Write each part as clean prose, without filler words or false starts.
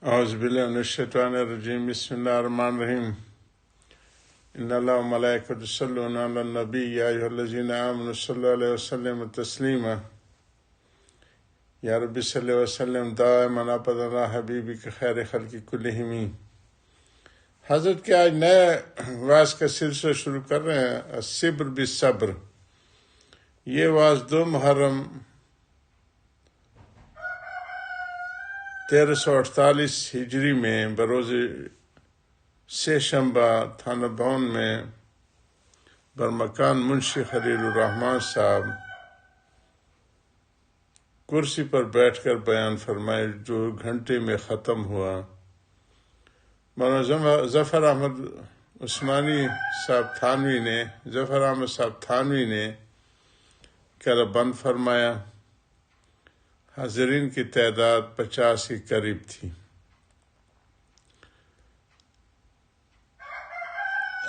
اعوذ باللہ من الشیطان الرجیم بسم اللہ الرحمن الرحیم ان اللہ وملائکۃہ یصلون علی النبی یا ایھا الذین آمنوا صلوا علیہ وسلم تسلیما یا رب صلی وسلم دائما ابدا علی حبیبک خیر خلق کلہم۔ حضرت کے آج نئے واعظ کا سلسلہ شروع کر رہے ہیں، الصبر بالصبر۔ یہ واعظ 2 محرم 1348 ہجری میں بروز سہ شنبہ تھانہ بھون میں برمکان منشی خلیل الرحمان صاحب کرسی پر بیٹھ کر بیان فرمائے، 2 گھنٹے میں ختم ہوا۔ مولانا ظفر احمد عثمانی صاحب تھانوی نے کل بند فرمایا۔ حاضرین کی تعداد 50 کے قریب تھی۔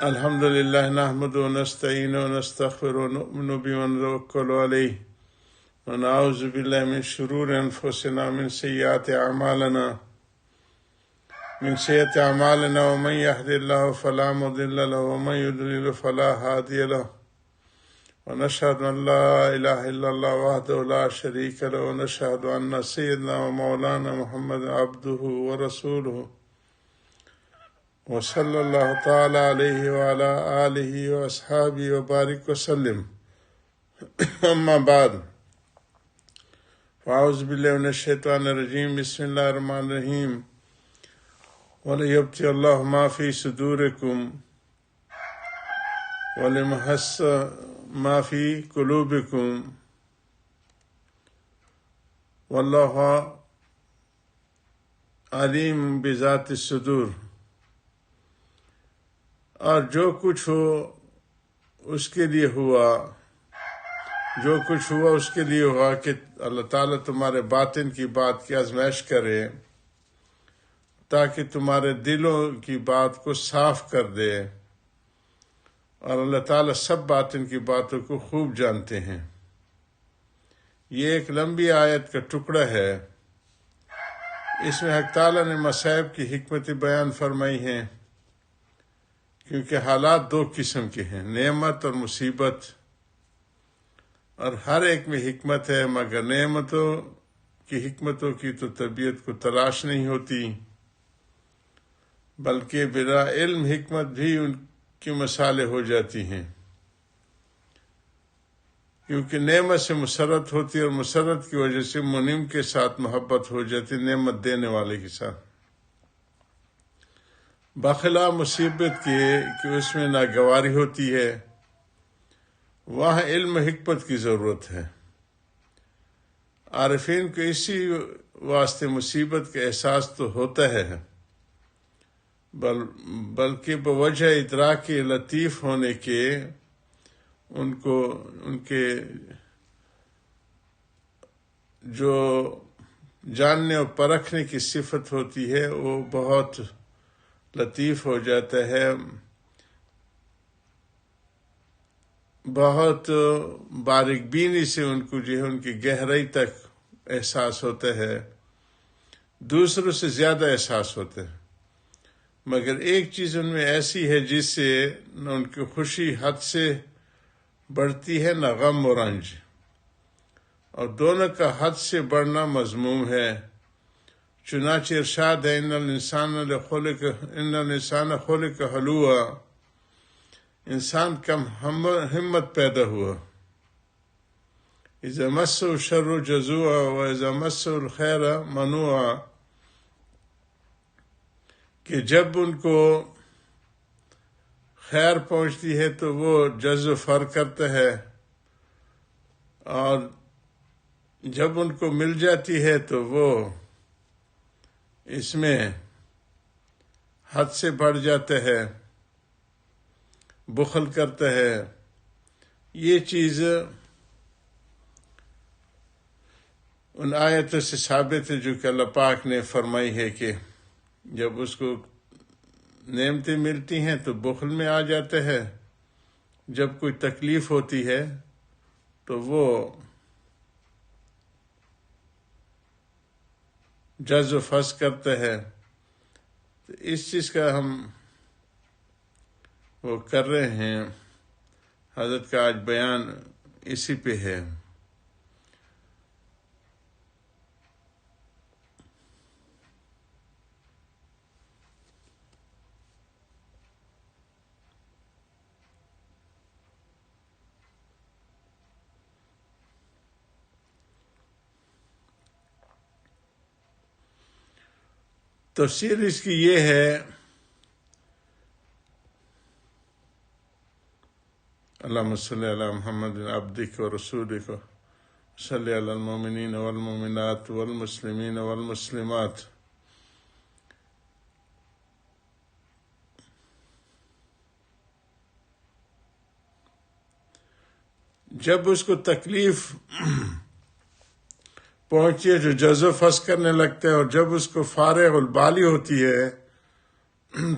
الحمدللہ نحمدہ ونستعینہ ونستغفرہ ونؤمن بہ ونتوکل علیہ ونعوذ باللہ من شرور انفسنا من سیئات اعمالنا ومن یہد اللہ فلا مضل له ومن یضلل فلا ہادی له ونشهد ان لا الہ الا اللہ وحدہ لا شریک له ونشهد ان سیدنا ومولانا محمد عبدہ ورسولہ وصلی اللہ تعالی علیہ وعلی آلہ واصحابہ وبارک وسلم۔ اما بعد فاعوذ باللہ من الشیطان الرجیم بسم اللہ الرحمن الرحیم وَلِيُبْدِيَ اللَّهُ مَا فِي صُدُورِكُمْ وَلِيُمَحِّصَ مَا فِي قُلُوبِكُمْ وَاللَّهُ عَلِيمٌ بِذَاتِ الصُّدُورِ۔ اور جو کچھ ہو اس کے لیے ہوا، کہ اللہ تعالیٰ تمہارے باطن کی بات کی آزمائش کرے تاکہ تمہارے دلوں کی بات کو صاف کر دے، اور اللہ تعالیٰ سب باطن کی باتوں کو خوب جانتے ہیں۔ یہ ایک لمبی آیت کا ٹکڑا ہے۔ اس میں حق تعالیٰ نے مصائب کی حکمت بیان فرمائی ہیں، کیونکہ حالات 2 قسم کے ہیں، نعمت اور مصیبت، اور ہر ایک میں حکمت ہے، مگر حکمتوں کی تو طبیعت کو تلاش نہیں ہوتی، بلکہ بلا علم حکمت بھی ان کی مثالیں ہو جاتی ہیں، کیونکہ نعمت سے مسرت ہوتی ہے، اور مسرت کی وجہ سے منعم کے ساتھ محبت ہو جاتی، نعمت دینے والے کے ساتھ، بخلاف مصیبت کے کہ اس میں ناگواری ہوتی ہے۔ وہاں علم حکمت کی ضرورت ہے۔ عارفین کو اسی واسطے مصیبت کا احساس تو ہوتا ہے، بلکہ بوجہ ادراک لطیف ہونے کے ان کے جو جاننے اور پرکھنے کی صفت ہوتی ہے وہ بہت لطیف ہو جاتا ہے، بہت باریک بینی سے ان کو ان کی گہرائی تک احساس ہوتا ہے، دوسروں سے زیادہ احساس ہوتا ہے۔ مگر ایک چیز ان میں ایسی ہے جس سے نہ ان کی خوشی حد سے بڑھتی ہے، نہ غم و رنج، اور دونوں کا حد سے بڑھنا مذموم ہے۔ چنانچہ ارشاد ہے ان الانسان خلق ہلوعا، انسان کم ہمت پیدا ہوا۔ اذا مسہ الشر جزوعا واذا مسہ الخیر منوعا، کہ جب ان کو خیر پہنچتی ہے تو وہ جز و فر کرتا ہے، اور جب ان کو مل جاتی ہے تو وہ اس میں حد سے بڑھ جاتا ہے، بخل کرتا ہے۔ یہ چیز ان آیتوں سے ثابت ہے جو کہ اللہ پاک نے فرمائی ہے کہ جب اس کو نعمتیں ملتی ہیں تو بخل میں آ جاتا ہے، جب کوئی تکلیف ہوتی ہے تو وہ جز و فس کرتا ہے، تو اس چیز کا ہم وہ کر رہے ہیں، حضرت کا آج بیان اسی پہ ہے۔ تفسیر اس کی یہ ہے، اللہم صلی علی محمد عبدک و رسولک صلی علی المؤمنین والمؤمنات والمسلمین والمسلمات۔ جب اس کو تکلیف پہنچی ہے جو جزو فس کرنے لگتے ہیں، اور جب اس کو فارغ البالی ہوتی ہے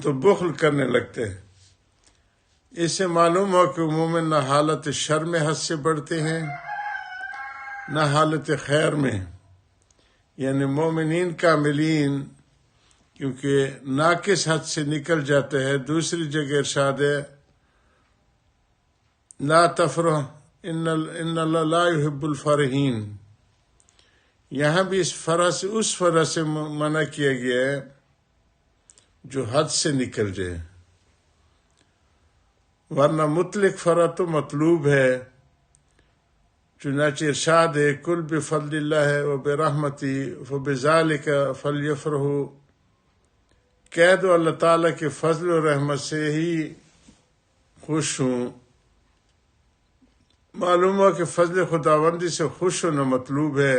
تو بخل کرنے لگتے ہیں۔ اس سے معلوم ہو کہ عموماً نہ حالت شر میں حد سے بڑھتے ہیں نہ حالت خیر میں، یعنی مومنین کاملین کیونکہ ناقص حد سے نکل جاتے ہیں۔ دوسری جگہ ارشاد ہے لا تفرح ان اللہ لا يحب الفرحین، یہاں بھی اس فرح سے منع کیا گیا ہے جو حد سے نکل جائے، ورنہ مطلق فرح تو مطلوب ہے۔ چنانچہ ارشاد ہے کل بفضل اللہ وبرحمتہ فبذلک فلیفرحوا، کہہ دو اللہ تعالیٰ کے فضل و رحمت سے ہی خوش ہوں۔ معلوم ہوا کہ فضل خداوندی سے خوش ہونا مطلوب ہے،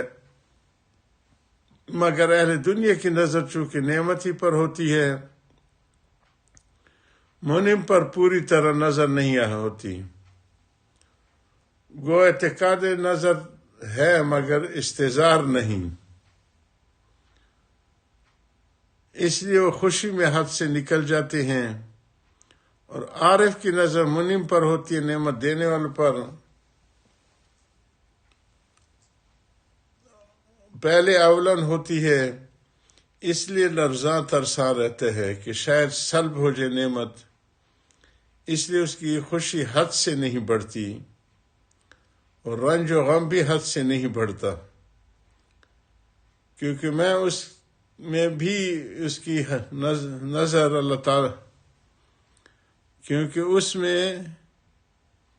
مگر اہل دنیا کی نظر چونکہ نعمت ہی پر ہوتی ہے، منعم پر پوری طرح نظر نہیں ہوتی۔ گو اعتقاد نظر ہے مگر استظہار نہیں، اس لیے وہ خوشی میں حد سے نکل جاتے ہیں، اور عارف کی نظر منعم پر ہوتی ہے، نعمت دینے والے پر۔ پہلے اولن ہوتی ہے، اس لیے لرزاں ترساں رہتے ہیں کہ شاید سلب ہو جائے نعمت، اس لیے اس کی خوشی حد سے نہیں بڑھتی، اور رنج و غم بھی حد سے نہیں بڑھتا، کیونکہ میں اس میں بھی اس کی نظر اللہ تعالی، کیونکہ اس میں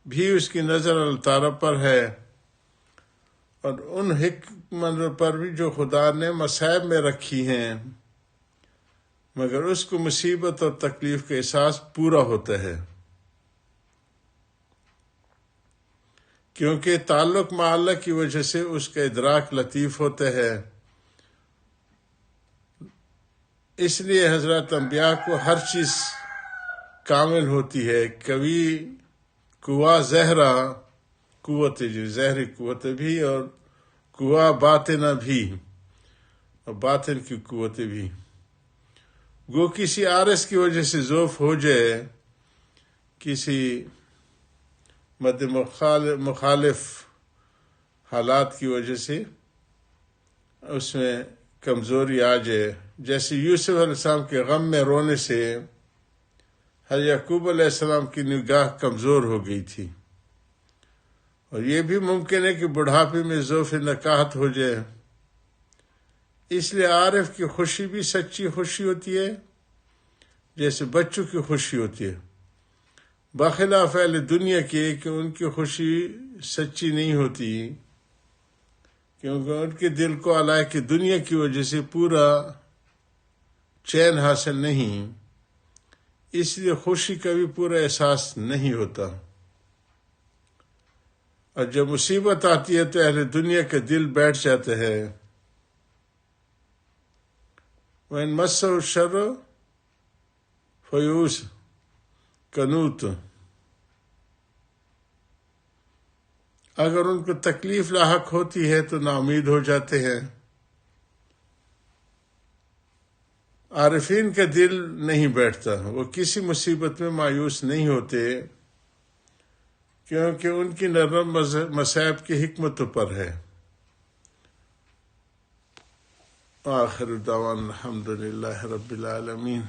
بھی اس کی نظر اللہ تعالیٰ پر ہے، اور ان حکمت پر بھی جو خدا نے مصائب میں رکھی ہیں، مگر اس کو مصیبت اور تکلیف کا احساس پورا ہوتا ہے، کیونکہ تعلق مع اللہ کی وجہ سے اس کا ادراک لطیف ہوتا ہے۔ اس لیے حضرات انبیاء کو ہر چیز کامل ہوتی ہے، کبھی قوا زہرا قوت جو ظاہری قوت بھی، اور قوا باطنہ بھی، اور باطن کی قوت بھی۔ گو کسی عارض کی وجہ سے ضعف ہو جائے، کسی مخالف حالات کی وجہ سے اس میں کمزوری آ جائے، جیسے یوسف علیہ السلام کے غم میں رونے سے حضرت یعقوب علیہ السلام کی نگاہ کمزور ہو گئی تھی، اور یہ بھی ممکن ہے کہ بڑھاپے میں ضعف نکاحت ہو جائے۔ اس لیے عارف کی خوشی بھی سچی خوشی ہوتی ہے، جیسے بچوں کی خوشی ہوتی ہے، بخلاف اہل دنیا کے کہ ان کی خوشی سچی نہیں ہوتی، کیونکہ ان کے دل کو علائق کی دنیا کی وجہ سے پورا چین حاصل نہیں، اس لیے خوشی کا بھی پورا احساس نہیں ہوتا، اور جب مصیبت آتی ہے تو اہل دنیا کا دل بیٹھ جاتا ہے۔ وَإِن مَسَّهُ الشَّرُّ فَيَئُوسٌ قَنُوطٌ، اگر ان کو تکلیف لاحق ہوتی ہے تو نا امید ہو جاتے ہیں۔ عارفین کا دل نہیں بیٹھتا، وہ کسی مصیبت میں مایوس نہیں ہوتے، کیونکہ ان کی نظر مصائب کی حکمتوں پر ہے۔ آخر دعوانا الحمدللہ رب العالمین.